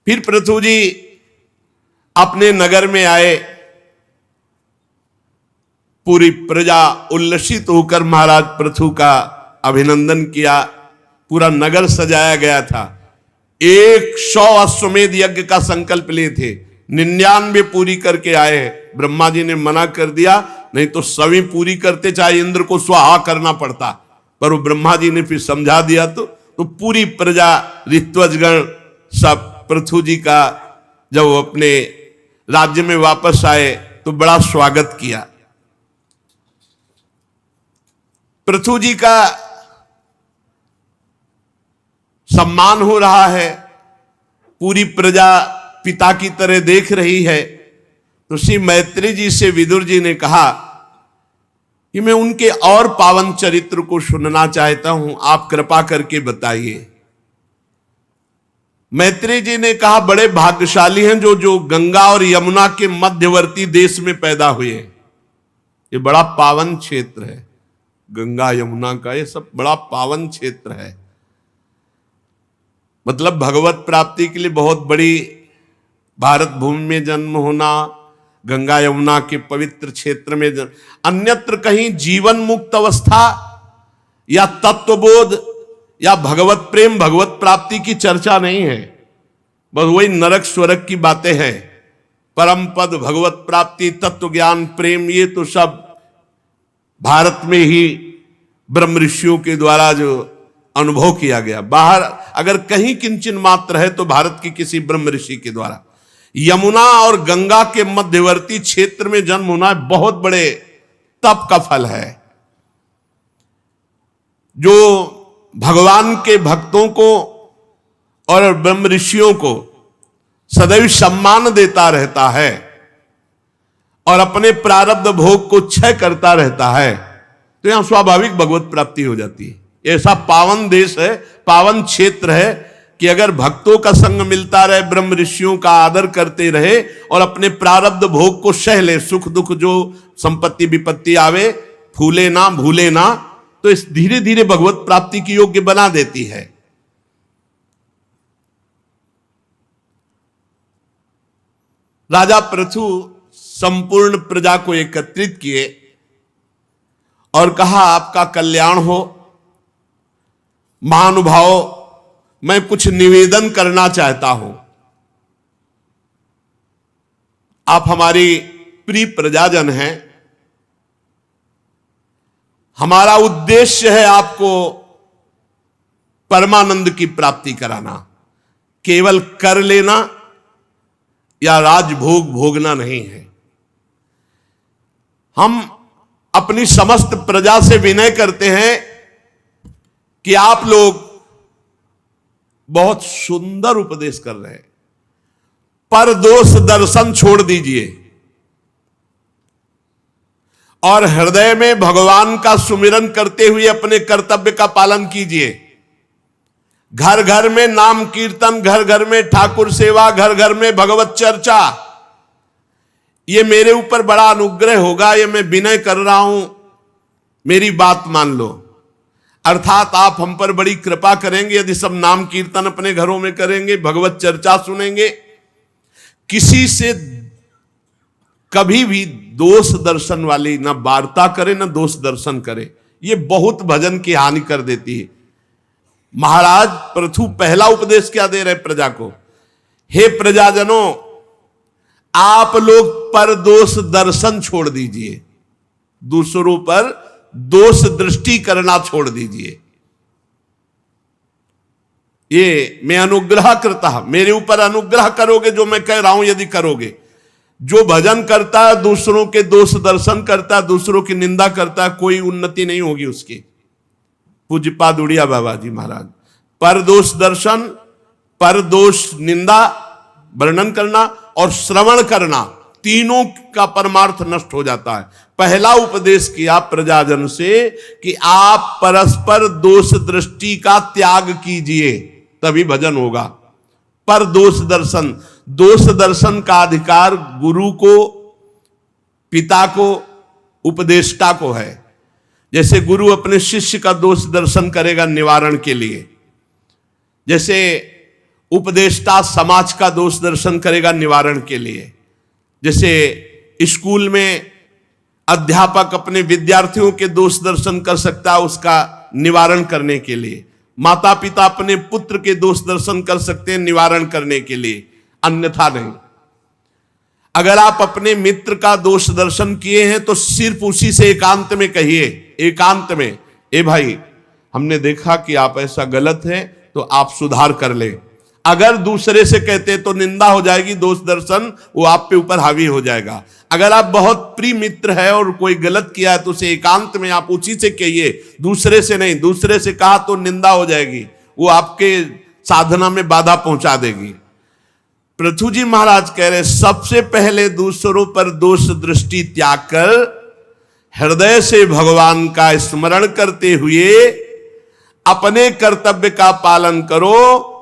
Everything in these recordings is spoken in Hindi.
फिर पृथु जी अपने नगर में आए। पूरी प्रजा उल्लसित होकर महाराज पृथु का अभिनंदन किया। पूरा नगर सजाया गया था। 100 अश्वमेध यज्ञ का संकल्प लिए थे, 99 पूरी करके आए हैं। ब्रह्मा जी ने मना कर दिया, नहीं तो सभी पूरी करते, चाहे इंद्र को स्वाहा करना पड़ता, पर वो ब्रह्मा जी ने फिर समझा दिया। तो पूरी प्रजा ऋत्वजगण सब पृथु जी का जब वो अपने राज्य में वापस आए तो बड़ा स्वागत किया। पृथु जी का सम्मान हो रहा है, पूरी प्रजा पिता की तरह देख रही है। तो श्री मैत्री जी से विदुर जी ने कहा कि मैं उनके और पावन चरित्र को सुनना चाहता हूं, आप कृपा करके बताइए। मैत्री जी ने कहा, बड़े भाग्यशाली हैं जो गंगा और यमुना के मध्यवर्ती देश में पैदा हुए। ये बड़ा पावन क्षेत्र है, गंगा यमुना का ये सब बड़ा पावन क्षेत्र है। मतलब भगवत प्राप्ति के लिए बहुत बड़ी भारत भूमि में जन्म होना, गंगा यमुना के पवित्र क्षेत्र में अन्यत्र कहीं जीवन मुक्त अवस्था या तत्वबोध या भगवत प्रेम भगवत प्राप्ति की चर्चा नहीं है। बस वही नरक स्वर्ग की बातें हैं। परम पद, भगवत प्राप्ति, तत्व ज्ञान, प्रेम, ये तो सब भारत में ही ब्रह्म ऋषियों के द्वारा जो अनुभव किया गया। बाहर अगर कहीं किंचन मात्र है तो भारत की किसी ब्रह्म ऋषि के द्वारा। यमुना और गंगा के मध्यवर्ती क्षेत्र में जन्म होना बहुत बड़े तप का फल है। जो भगवान के भक्तों को और ब्रह्म ऋषियों को सदैव सम्मान देता रहता है और अपने प्रारब्ध भोग को क्षय करता रहता है, तो यहां स्वाभाविक भगवत प्राप्ति हो जाती है। ऐसा पावन देश है, पावन क्षेत्र है कि अगर भक्तों का संग मिलता रहे, ब्रह्म ऋषियों का आदर करते रहे और अपने प्रारब्ध भोग को सह ले, सुख दुख जो संपत्ति विपत्ति आवे, फूले ना भूले ना, तो इस धीरे धीरे भगवत प्राप्ति की योग्य बना देती है। राजा पृथु संपूर्ण प्रजा को एकत्रित किए और कहा, आपका कल्याण हो। महानुभाव, मैं कुछ निवेदन करना चाहता हूं। आप हमारी प्रिय प्रजाजन हैं, हमारा उद्देश्य है आपको परमानंद की प्राप्ति कराना। केवल कर लेना या राजभोग भोगना नहीं है। हम अपनी समस्त प्रजा से विनय करते हैं कि आप लोग बहुत सुंदर उपदेश कर रहे हैं, पर दोष दर्शन छोड़ दीजिए और हृदय में भगवान का सुमिरन करते हुए अपने कर्तव्य का पालन कीजिए। घर घर में नाम कीर्तन, घर घर में ठाकुर सेवा, घर घर में भगवत चर्चा, ये मेरे ऊपर बड़ा अनुग्रह होगा। ये मैं विनय कर रहा हूं, मेरी बात मान लो। अर्थात आप हम पर बड़ी कृपा करेंगे यदि सब नाम कीर्तन अपने घरों में करेंगे, भगवत चर्चा सुनेंगे, किसी से कभी भी दोष दर्शन वाली ना वार्ता करे ना दोष दर्शन करे। ये बहुत भजन की हानि कर देती है। महाराज पृथु पहला उपदेश क्या दे रहे प्रजा को? हे प्रजाजनों, आप लोग पर दोष दर्शन छोड़ दीजिए, दूसरों पर दोष दृष्टि करना छोड़ दीजिए। ये मैं अनुग्रह करता, मेरे ऊपर अनुग्रह करोगे जो मैं कह रहा हूं यदि करोगे। जो भजन करता है, दूसरों के दोष दर्शन करता है, दूसरों की निंदा करता है, कोई उन्नति नहीं होगी उसकी। पूज्यपाद उड़िया बाबा जी महाराज, पर दोष दर्शन, पर दोष निंदा वर्णन करना और श्रवण करना, तीनों का परमार्थ नष्ट हो जाता है। पहला उपदेश किया प्रजाजन से कि आप परस्पर दोष दृष्टि का त्याग कीजिए, तभी भजन होगा। पर दोष दर्शन, दोष दर्शन का अधिकार गुरु को, पिता को, उपदेष्टा को है। जैसे गुरु अपने शिष्य का दोष दर्शन करेगा निवारण के लिए, जैसे उपदेष्टा समाज का दोष दर्शन करेगा निवारण के लिए। जैसे स्कूल में अध्यापक अपने विद्यार्थियों के दोष दर्शन कर सकता है उसका निवारण करने के लिए, माता पिता अपने पुत्र के दोष दर्शन कर सकते हैं निवारण करने के लिए, अन्यथा नहीं। अगर आप अपने मित्र का दोष दर्शन किए हैं तो सिर्फ उसी से एकांत में कहिए, एकांत में, ए भाई हमने देखा कि आप ऐसा गलत है तो आप सुधार कर ले। अगर दूसरे से कहते तो निंदा हो जाएगी, दोष दर्शन वो आप पे ऊपर हावी हो जाएगा। अगर आप बहुत प्रिय मित्र है और कोई गलत किया है तो उसे एकांत में आप उसी से कहिए, दूसरे से नहीं। दूसरे से कहा तो निंदा हो जाएगी, वो आपके साधना में बाधा पहुंचा देगी। पृथु जी महाराज कह रहे सबसे पहले दूसरों पर दोष दृष्टि त्याग कर हृदय से भगवान का स्मरण करते हुए अपने कर्तव्य का पालन करो,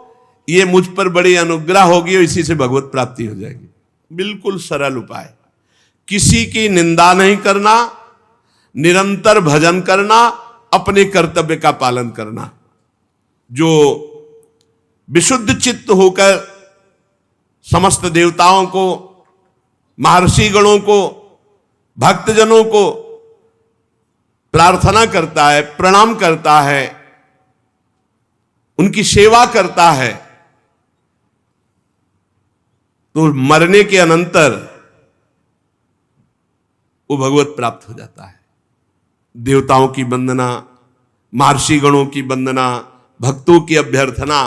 ये मुझ पर बड़ी अनुग्रह होगी और इसी से भगवत प्राप्ति हो जाएगी। बिल्कुल सरल उपाय, किसी की निंदा नहीं करना, निरंतर भजन करना, अपने कर्तव्य का पालन करना। जो विशुद्ध चित्त होकर समस्त देवताओं को, महर्षि गणों को, भक्तजनों को प्रार्थना करता है, प्रणाम करता है, उनकी सेवा करता है, तो मरने के अनंतर वो भगवत प्राप्त हो जाता है। देवताओं की वंदना, महर्षि गणों की वंदना, भक्तों की अभ्यर्थना,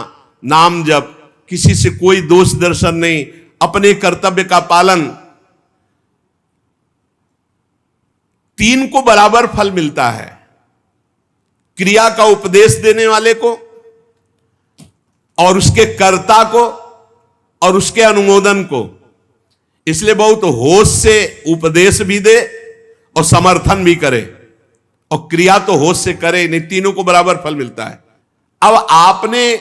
नाम जप, किसी से कोई दोष दर्शन नहीं, अपने कर्तव्य का पालन, तीन को बराबर फल मिलता है। क्रिया का उपदेश देने वाले को और उसके कर्ता को और उसके अनुमोदन को। इसलिए बहुत होश से उपदेश भी दे और समर्थन भी करे, और क्रिया तो होश से करे, नहीं तीनों को बराबर फल मिलता है। अब आपने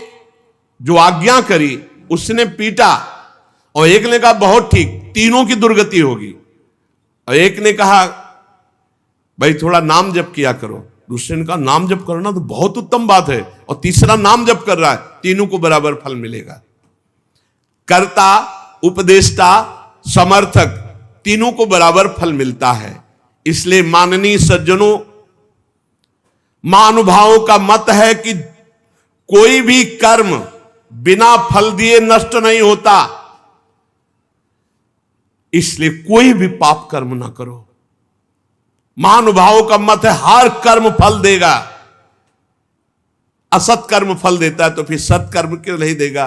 जो आज्ञा करी उसने पीटा और एक ने कहा बहुत ठीक, तीनों की दुर्गति होगी। और एक ने कहा भाई थोड़ा नाम जप किया करो, दूसरे ने कहा नाम जप करना तो बहुत उत्तम बात है, और तीसरा नाम जप कर रहा है, तीनों को बराबर फल मिलेगा। कर्ता, उपदेष्टा, समर्थक, तीनों को बराबर फल मिलता है। इसलिए माननीय सज्जनों, महानुभावों का मत है कि कोई भी कर्म बिना फल दिए नष्ट नहीं होता, इसलिए कोई भी पाप कर्म ना करो। महानुभावों का मत है हर कर्म फल देगा। असत कर्म फल देता है तो फिर सत्कर्म क्यों नहीं देगा।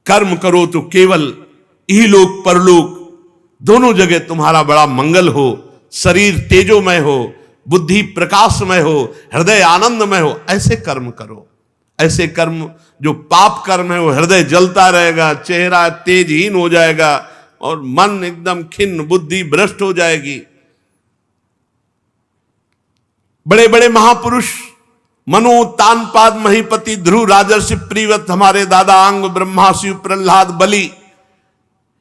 कर्म करो तो केवल इहलोक परलोक दोनों जगह तुम्हारा बड़ा मंगल हो, शरीर तेजोमय हो, बुद्धि प्रकाशमय हो, हृदय आनंदमय हो, ऐसे कर्म करो। ऐसे कर्म, जो पाप कर्म है वो हृदय जलता रहेगा, चेहरा तेजहीन हो जाएगा और मन एकदम खिन्न, बुद्धि भ्रष्ट हो जाएगी। बड़े बड़े महापुरुष मनु, तानपाद, महीपति, ध्रुव, राजर्षि, प्रियव्रत, हमारे दादा अंग, ब्रह्मा, शिव, प्रहलाद, बलि,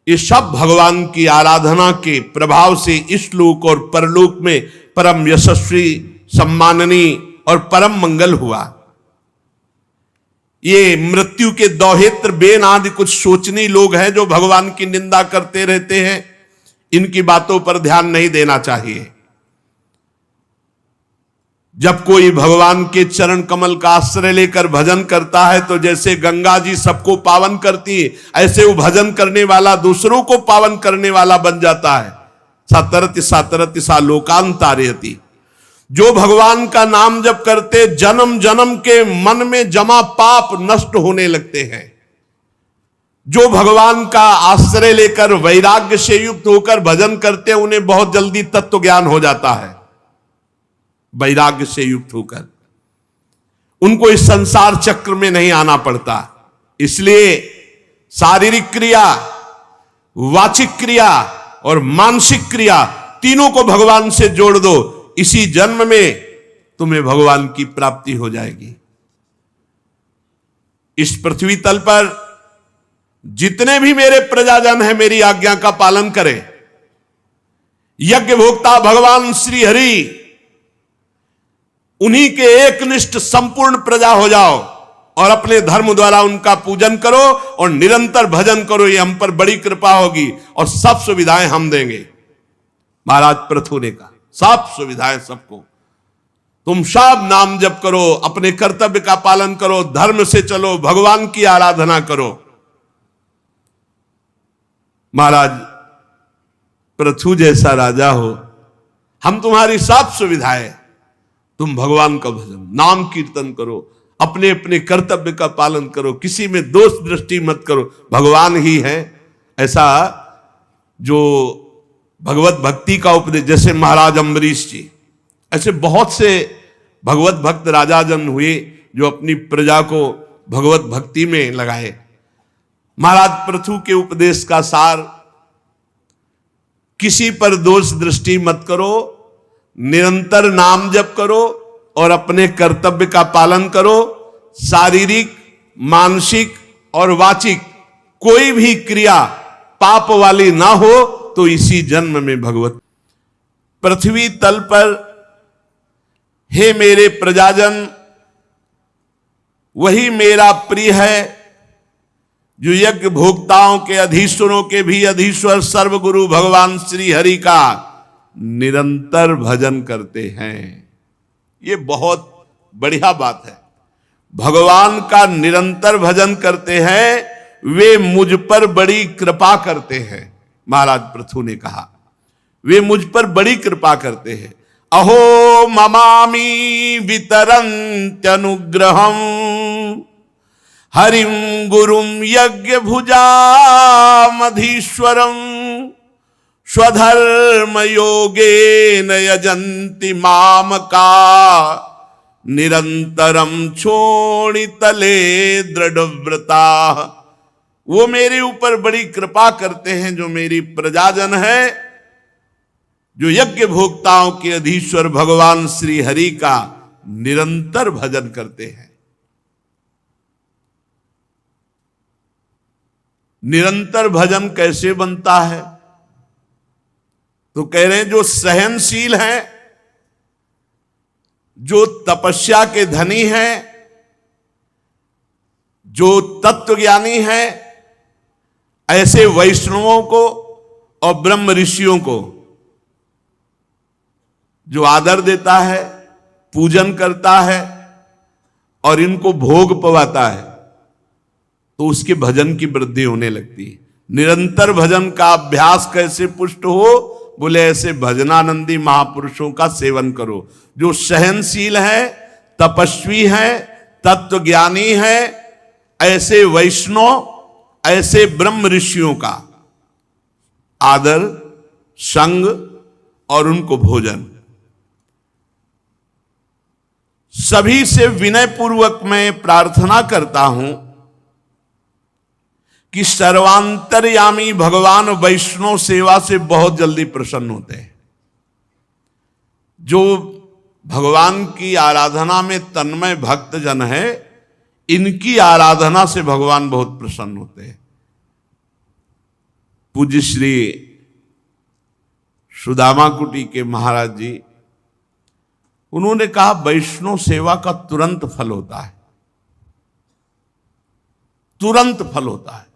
ये सब भगवान की आराधना के प्रभाव से इस लोक और परलोक में परम यशस्वी, सम्माननीय और परम मंगल हुआ। ये मृत्यु के दौहित्र, बेन आदि कुछ सोचनी लोग हैं जो भगवान की निंदा करते रहते हैं, इनकी बातों पर ध्यान नहीं देना चाहिए। जब कोई भगवान के चरण कमल का आश्रय लेकर भजन करता है तो जैसे गंगा जी सबको पावन करती है, ऐसे वो भजन करने वाला दूसरों को पावन करने वाला बन जाता है। सातरति सातरति सा लोकांतारयति। जो भगवान का नाम जप करते, जन्म जन्म के मन में जमा पाप नष्ट होने लगते हैं। जो भगवान का आश्रय लेकर वैराग्य से युक्त होकर भजन करते हैं, उन्हें बहुत जल्दी तत्व ज्ञान हो जाता है। वैराग्य से युक्त होकर उनको इस संसार चक्र में नहीं आना पड़ता। इसलिए शारीरिक क्रिया, वाचिक क्रिया और मानसिक क्रिया, तीनों को भगवान से जोड़ दो। इसी जन्म में तुम्हें भगवान की प्राप्ति हो जाएगी। इस पृथ्वी तल पर जितने भी मेरे प्रजाजन हैं, मेरी आज्ञा का पालन करें। यज्ञ भोक्ता भगवान श्री हरि, उन्हीं के एकनिष्ठ संपूर्ण प्रजा हो जाओ। और अपने धर्म द्वारा उनका पूजन करो और निरंतर भजन करो, ये हम पर बड़ी कृपा होगी और सब सुविधाएं हम देंगे। महाराज पृथु ने कहा सब सुविधाएं सबको, तुम सब नाम जप करो, अपने कर्तव्य का पालन करो, धर्म से चलो, भगवान की आराधना करो। महाराज पृथु जैसा राजा हो, हम तुम्हारी सब सुविधाएं, तुम भगवान का भजन नाम कीर्तन करो, अपने अपने कर्तव्य का पालन करो, किसी में दोष दृष्टि मत करो, भगवान ही है। ऐसा जो भगवत भक्ति का उपदेश, जैसे महाराज अम्बरीश जी, ऐसे बहुत से भगवत भक्त राजाजन हुए जो अपनी प्रजा को भगवत भक्ति में लगाए। महाराज पृथु के उपदेश का सार, किसी पर दोष दृष्टि मत करो, निरंतर नाम जप करो और अपने कर्तव्य का पालन करो। शारीरिक, मानसिक और वाचिक कोई भी क्रिया पाप वाली ना हो तो इसी जन्म में भगवत पृथ्वी तल पर, हे मेरे प्रजाजन, वही मेरा प्रिय है जो यज्ञ भोक्ताओं के, अधीश्वरों के भी अधीश्वर सर्वगुरु भगवान श्री हरि का निरंतर भजन करते हैं। ये बहुत बढ़िया बात है। भगवान का निरंतर भजन करते हैं, वे मुझ पर बड़ी कृपा करते हैं। महाराज पृथु ने कहा वे मुझ पर बड़ी कृपा करते हैं। अहो ममामि वितरन्त्यनुग्रहम् हरिं गुरुं यज्ञ भुजामधीश्वरम् स्वधर्म योगेन यजन्ति मामका निरंतरम छोड़ितले दृढ़व्रता। वो मेरे ऊपर बड़ी कृपा करते हैं जो मेरी प्रजाजन है, जो यज्ञ भोक्ताओं के अधीश्वर भगवान श्री हरि का निरंतर भजन करते हैं। निरंतर भजन कैसे बनता है? तो कह रहे हैं जो सहनशील हैं, जो तपस्या के धनी हैं, जो तत्वज्ञानी हैं, ऐसे वैष्णवों को और ब्रह्म ऋषियों को जो आदर देता है, पूजन करता है और इनको भोग पवाता है, तो उसके भजन की वृद्धि होने लगती है। निरंतर भजन का अभ्यास कैसे पुष्ट हो? बोले ऐसे भजनानंदी महापुरुषों का सेवन करो, जो सहनशील है, तपस्वी है, तत्वज्ञानी है, ऐसे वैष्णव, ऐसे ब्रह्म ऋषियों का आदर, संग और उनको भोजन। सभी से विनय पूर्वक मैं प्रार्थना करता हूं कि सर्वांतर्यामी भगवान वैष्णव सेवा से बहुत जल्दी प्रसन्न होते हैं। जो भगवान की आराधना में तन्मय भक्त जन है, इनकी आराधना से भगवान बहुत प्रसन्न होते हैं। पूज्य श्री सुदामा कुटी के महाराज जी, उन्होंने कहा वैष्णव सेवा का तुरंत फल होता है, तुरंत फल होता है।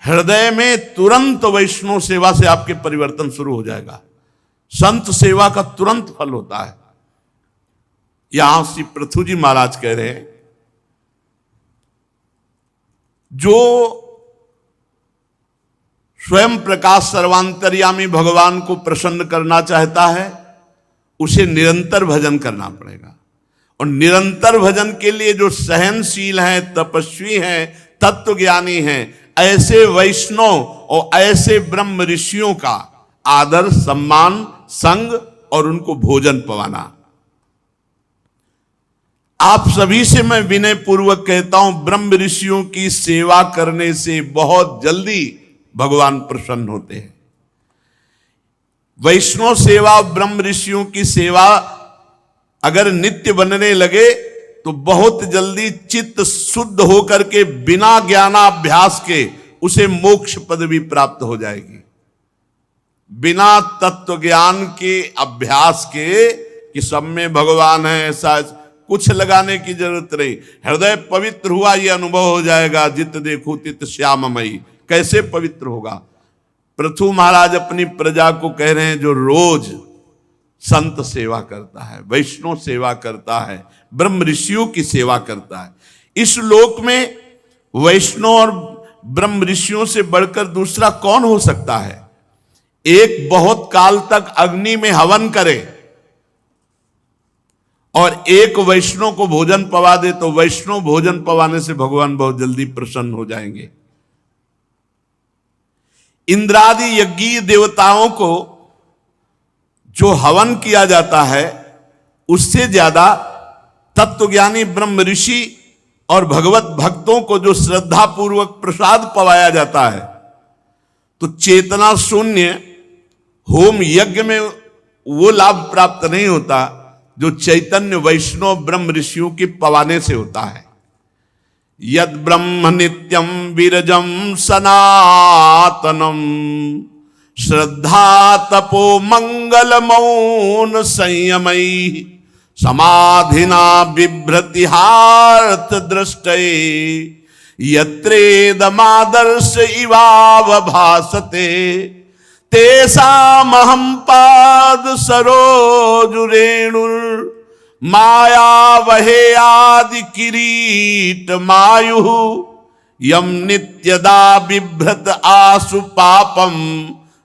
हृदय में तुरंत वैष्णव सेवा से आपके परिवर्तन शुरू हो जाएगा। संत सेवा का तुरंत फल होता है। यहां श्री पृथु जी महाराज कह रहे हैं, जो स्वयं प्रकाश सर्वांतर्यामी भगवान को प्रसन्न करना चाहता है, उसे निरंतर भजन करना पड़ेगा। और निरंतर भजन के लिए जो सहनशील हैं, तपस्वी हैं, तत्वज्ञानी हैं, ऐसे वैष्णव और ऐसे ब्रह्म ऋषियों का आदर, सम्मान, संग और उनको भोजन पवाना। आप सभी से मैं विनय पूर्वक कहता हूं, ब्रह्म ऋषियों की सेवा करने से बहुत जल्दी भगवान प्रसन्न होते हैं। वैष्णव सेवा, ब्रह्म ऋषियों की सेवा अगर नित्य बनने लगे तो बहुत जल्दी चित्त शुद्ध होकर के बिना ज्ञानाभ्यास के उसे मोक्ष पदवी प्राप्त हो जाएगी। बिना तत्व ज्ञान के अभ्यास के कि सब में भगवान है, ऐसा कुछ लगाने की जरूरत नहीं। हृदय पवित्र हुआ ये अनुभव हो जाएगा, जित देखो तित श्याममयी। कैसे पवित्र होगा? पृथु महाराज अपनी प्रजा को कह रहे हैं, जो रोज संत सेवा करता है, वैष्णव सेवा करता है, ब्रह्म ऋषियों की सेवा करता है, इस लोक में वैष्णव और ब्रह्म ऋषियों से बढ़कर दूसरा कौन हो सकता है? एक बहुत काल तक अग्नि में हवन करे और एक वैष्णव को भोजन पवा दे, तो वैष्णव भोजन पवाने से भगवान बहुत जल्दी प्रसन्न हो जाएंगे। इंद्रादि यज्ञीय देवताओं को जो हवन किया जाता है, उससे ज्यादा तत्वज्ञानी ब्रह्म ऋषि और भगवत भक्तों को जो श्रद्धा पूर्वक प्रसाद पवाया जाता है, तो चेतना शून्य होम यज्ञ में वो लाभ प्राप्त नहीं होता जो चैतन्य वैष्णव ब्रह्म ऋषियों के पवाने से होता है। यद ब्रह्म नित्यम विरजम सनातनम श्रद्धा तपो मंगल मौन संयमई समाधिना बिभ्रतिहार्थ दृष्टये यत्रेदमादर्श इवाव भासते तेषामहं पाद सरोज रेणुर माया वहे आदि किरीट मायु यम नित्यदा बिभ्रत आसु पापम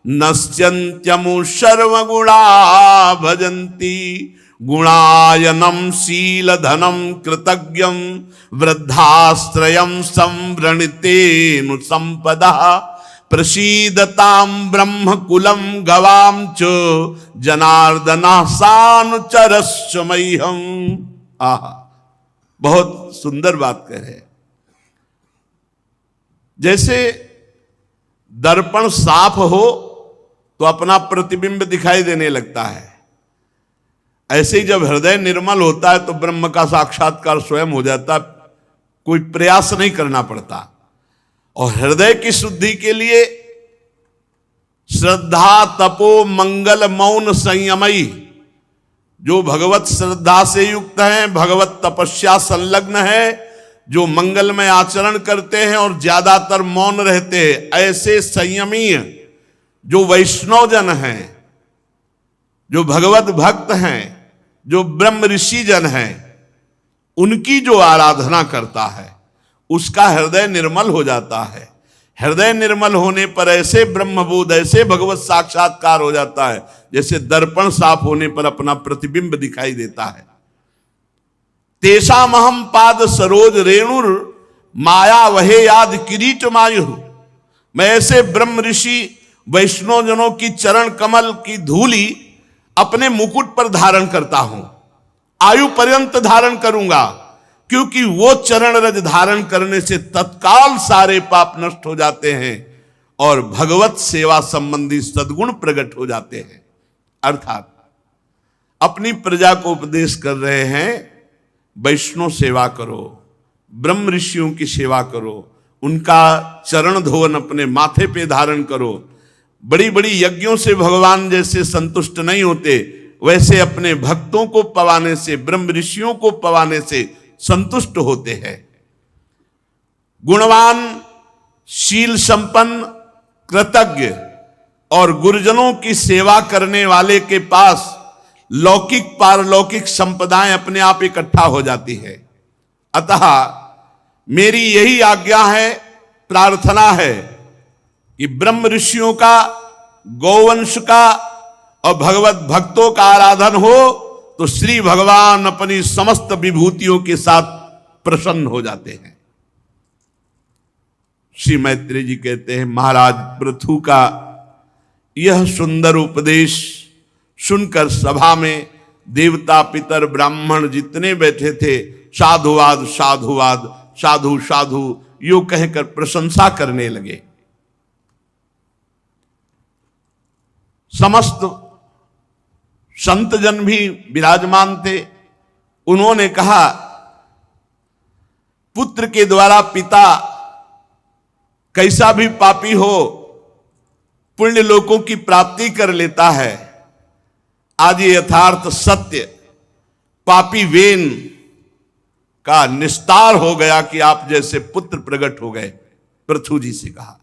नश्यन्त्यमु सर्वगुणा भजन्ति गुणायनम शील धनम कृतज्ञम वृद्धाश्रयम संवृणितेनु संपदा प्रसीदताम ब्रह्म कुलम गवाम च जनार्दना सानुचरस्मह्यम। आहा, बहुत सुंदर बात कह रहे हैं। जैसे दर्पण साफ हो तो अपना प्रतिबिंब दिखाई देने लगता है, ऐसे ही जब हृदय निर्मल होता है तो ब्रह्म का साक्षात्कार स्वयं हो जाता, कोई प्रयास नहीं करना पड़ता। और हृदय की शुद्धि के लिए श्रद्धा तपो मंगल मौन संयमई, जो भगवत श्रद्धा से युक्त हैं, भगवत तपस्या संलग्न है, जो मंगलमय आचरण करते हैं और ज्यादातर मौन रहते हैं, ऐसे संयमीय जो वैष्णव जन हैं, जो भगवत भक्त हैं, जो ब्रह्म ऋषि जन हैं, उनकी जो आराधना करता है उसका हृदय निर्मल हो जाता है। हृदय निर्मल होने पर ऐसे ब्रह्मबोध, ऐसे भगवत साक्षात्कार हो जाता है जैसे दर्पण साफ होने पर अपना प्रतिबिंब दिखाई देता है। तेषामहं पाद सरोज रेणुर माया वहे याद किरीट मायु, मैं ऐसे ब्रह्म ऋषि वैष्णव जनों की चरण कमल की धूली अपने मुकुट पर धारण करता हूं, आयु पर्यंत धारण करूंगा, क्योंकि वो चरण रज धारण करने से तत्काल सारे पाप नष्ट हो जाते हैं और भगवत सेवा संबंधी सद्गुण प्रकट हो जाते हैं। अर्थात अपनी प्रजा को उपदेश कर रहे हैं, वैष्णव सेवा करो, ब्रह्म ऋषियों की सेवा करो, उनका चरण धोवन अपने माथे पे धारण करो। बड़ी बड़ी यज्ञों से भगवान जैसे संतुष्ट नहीं होते, वैसे अपने भक्तों को पवाने से, ब्रह्म ऋषियों को पवाने से संतुष्ट होते हैं। गुणवान, शील संपन्न, कृतज्ञ और गुरुजनों की सेवा करने वाले के पास लौकिक पारलौकिक संपदाएं अपने आप इकट्ठा हो जाती है। अतः मेरी यही आज्ञा है, प्रार्थना है कि ब्रह्म ऋषियों का, गौवंश का और भगवत भक्तों का आराधन हो तो श्री भगवान अपनी समस्त विभूतियों के साथ प्रसन्न हो जाते हैं। श्री मैत्रेय जी कहते हैं, महाराज पृथु का यह सुंदर उपदेश सुनकर सभा में देवता पितर ब्राह्मण जितने बैठे थे, साधुवाद साधुवाद, साधु साधु यो कहकर प्रशंसा करने लगे। समस्त संत जन भी विराजमान थे। उन्होंने कहा, पुत्र के द्वारा पिता कैसा भी पापी हो पुण्य लोकों की प्राप्ति कर लेता है। आज ये यथार्थ सत्य पापी वेन का निस्तार हो गया कि आप जैसे पुत्र प्रकट हो गए। पृथु जी से कहा,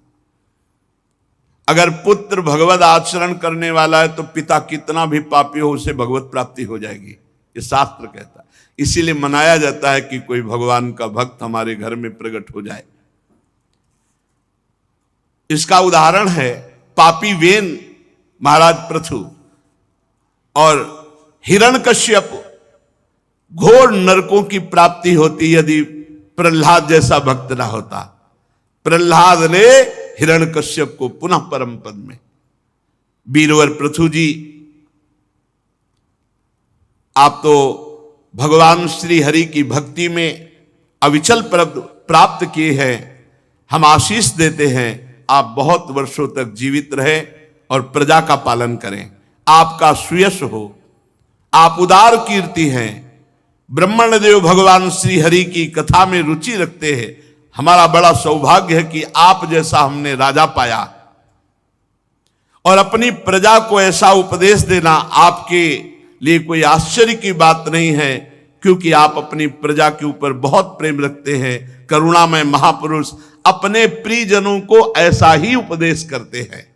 अगर पुत्र भगवत आचरण करने वाला है तो पिता कितना भी पापी हो उसे भगवत प्राप्ति हो जाएगी, ये शास्त्र कहता है। इसीलिए मनाया जाता है कि कोई भगवान का भक्त हमारे घर में प्रकट हो जाए। इसका उदाहरण है पापी वेन महाराज पृथु और हिरण्यकश्यप। घोर नरकों की प्राप्ति होती यदि प्रहलाद जैसा भक्त ना होता। प्रहलाद ने हिरण्यकश्यप को पुनः परम पद में। वीरवर पृथु जी, आप तो भगवान श्री हरि की भक्ति में अविचल प्राप्त किए हैं। हम आशीष देते हैं आप बहुत वर्षों तक जीवित रहे और प्रजा का पालन करें, आपका सुयश हो। आप उदार कीर्ति हैं, ब्रह्मण देव भगवान श्री हरि की कथा में रुचि रखते हैं। हमारा बड़ा सौभाग्य है कि आप जैसा हमने राजा पाया। और अपनी प्रजा को ऐसा उपदेश देना आपके लिए कोई आश्चर्य की बात नहीं है, क्योंकि आप अपनी प्रजा के ऊपर बहुत प्रेम रखते हैं। करुणामय महापुरुष अपने प्रियजनों को ऐसा ही उपदेश करते हैं।